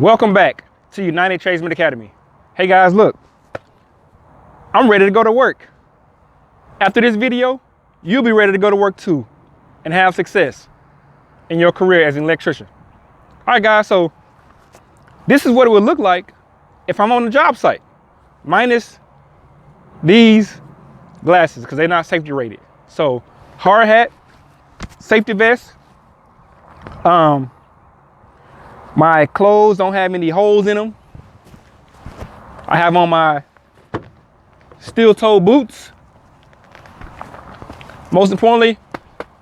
Welcome back to United Tradesman Academy. Hey guys, look, I'm ready to go to work. After this video, you'll be ready to go to work too and have success in your career as an electrician. All right guys, so this is what it would look like if I'm on the job site, minus these glasses because they're not safety rated. So hard hat, safety vest, my clothes don't have any holes in them. I have on my steel toe boots. Most importantly,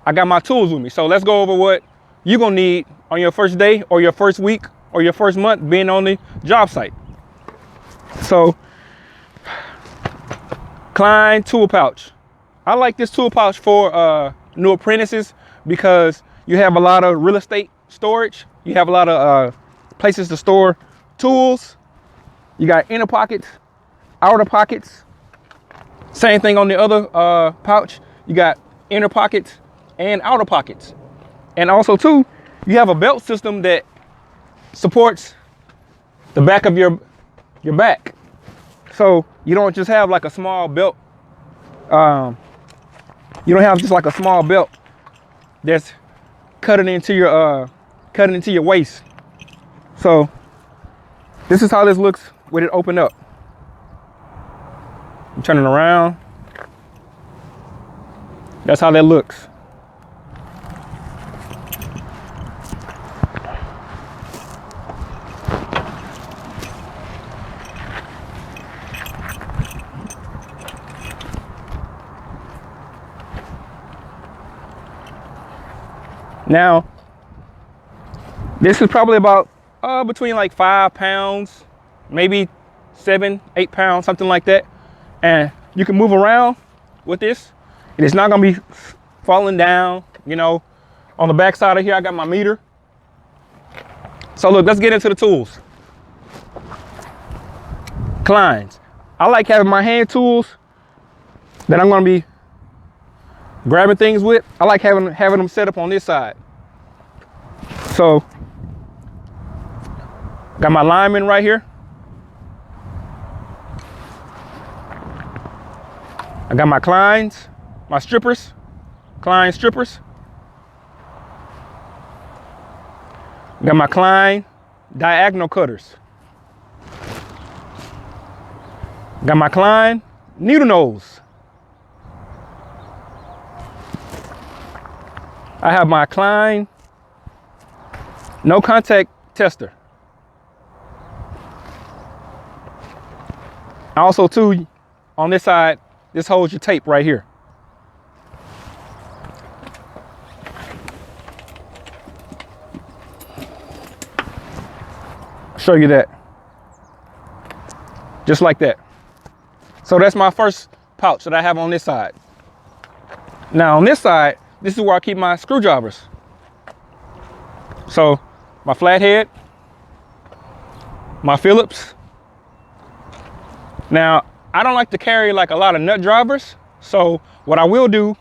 I got my tools with me. So let's go over what you're gonna need on your first day or your first week or your first month being on the job site. So, Klein tool pouch. I like this tool pouch for new apprentices because you have a lot of real estate storage. You have a lot of places to store tools. You got inner pockets, outer pockets. Same thing on the other pouch. You got inner pockets and outer pockets. And also too, you have a belt system that supports the back of your back. So you don't just have like a small belt. You don't have just like a small belt that's cutting into your waist. So this is how this looks with it opened up. I'm turning around. That's how that looks. Now, this is probably about between like 5 pounds, maybe 7, 8 pounds, something like that. And you can move around with this. And it's not gonna be falling down, you know. On the back side of here, I got my meter. So look, let's get into the tools. Kleins. I like having my hand tools that I'm gonna be grabbing things with. I like having them set up on this side. So, got my lineman right here. I got my Kleins, my strippers, Klein strippers. Got my Klein diagonal cutters. Got my Klein needle nose. I have my Klein no contact tester. Also too, on this side, this holds your tape right here. Show you that. Just like that. So that's my first pouch that I have on this side. Now on this side, this is where I keep my screwdrivers. So my flathead, my Phillips. Now, I don't like to carry like a lot of nut drivers. So what I will do,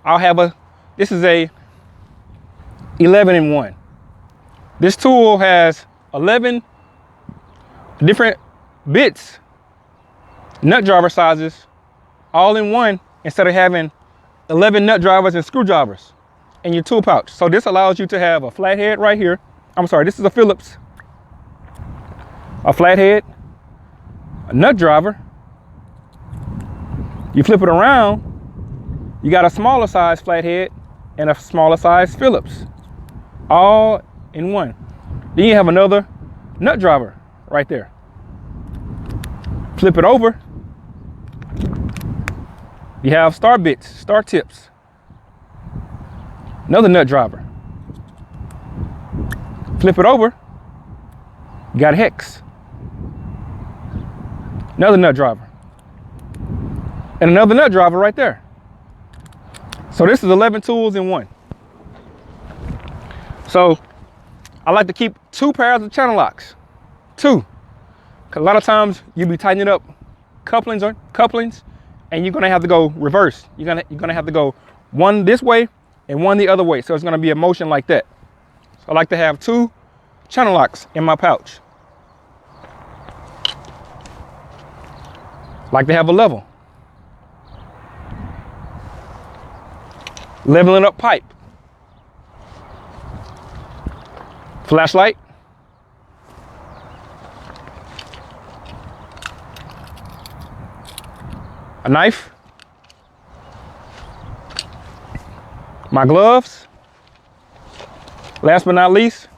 I'll have this is a 11-in-1. This tool has 11 different bits, nut driver sizes, all in one, instead of having 11 nut drivers and screwdrivers in your tool pouch. So this allows you to have a flathead right here. I'm sorry, this is a Phillips. A flathead, a nut driver. You flip it around, you got a smaller size flathead and a smaller size Phillips, all in one. Then you have another nut driver right there. Flip it over, you have star bits, star tips, another nut driver. Flip it over, you got a hex, another nut driver, and another nut driver right there. So this is 11 tools in one. So I like to keep 2 pairs of channel locks, 2. Cause a lot of times you be tightening up couplings, and you're gonna have to go reverse. You're gonna have to go one this way and one the other way. So it's gonna be a motion like that. So I like to have 2 channel locks in my pouch. Like to have a level. Leveling up pipe. Flashlight. A knife. My gloves. Last but not least,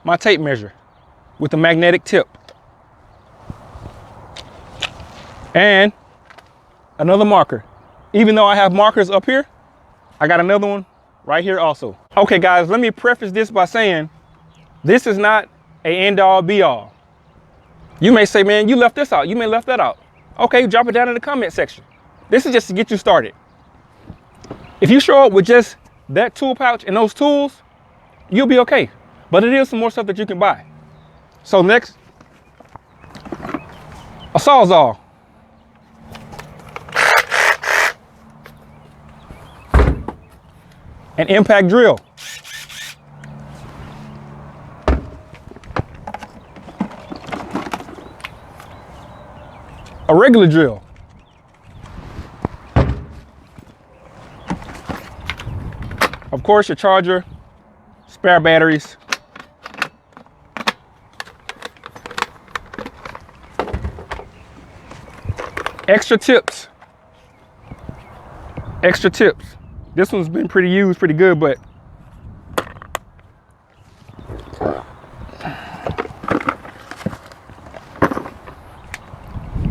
my tape measure with the magnetic tip. And another marker. Even though I have markers up here, I got another one right here also. Okay guys, let me preface this by saying, this is not an end all be all. You may say, man, you left this out. You may left that out. Okay, drop it down in the comment section. This is just to get you started. If you show up with just that tool pouch and those tools, you'll be okay. But it is some more stuff that you can buy. So next, a Sawzall. An impact drill. A regular drill. Of course, your charger, spare batteries. Extra tips. Extra tips. This one's been pretty used, pretty good, but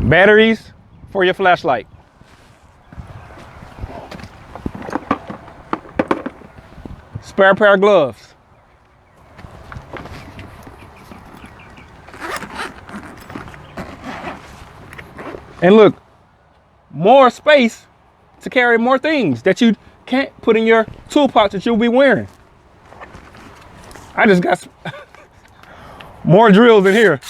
batteries for your flashlight. Spare pair of gloves. And look, more space to carry more things that you can't put in your tool pouch that you'll be wearing. I just got more drills in here.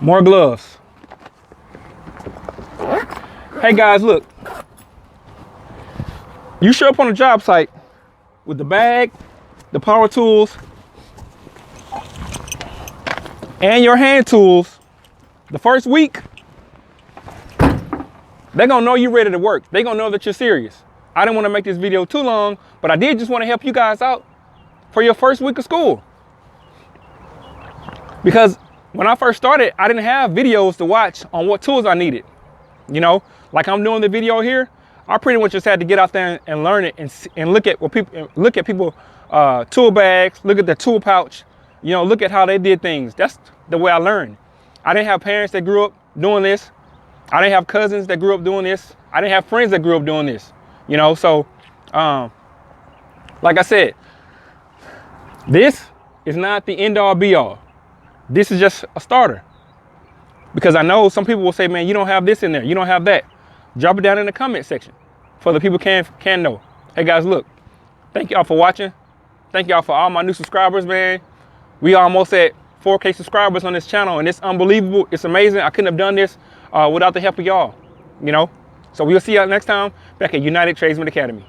More gloves. Hey guys, look. You show up on a job site with the bag, the power tools, and your hand tools. The first week, they're gonna know you're ready to work. They're gonna know that you're serious. I didn't want to make this video too long, but I did just want to help you guys out for your first week of school. Because when I first started, I didn't have videos to watch on what tools I needed. You know, like I'm doing the video here, I pretty much just had to get out there and learn it and look at what people tool bags, look at the tool pouch, you know, look at how they did things. That's the way I learned. I didn't have parents that grew up doing this. I didn't have cousins that grew up doing this. I didn't have friends that grew up doing this, you know. So like I said, this is not the end all be all. This is just a starter. Because I know some people will say, man, you don't have this in there. You don't have that. Drop it down in the comment section for the people can know. Hey guys, look, thank y'all for watching. Thank y'all for all my new subscribers, man. We almost at 4K subscribers on this channel, and it's unbelievable. It's amazing. I couldn't have done this without the help of y'all, you know. So we'll see y'all next time back at United Tradesman Academy.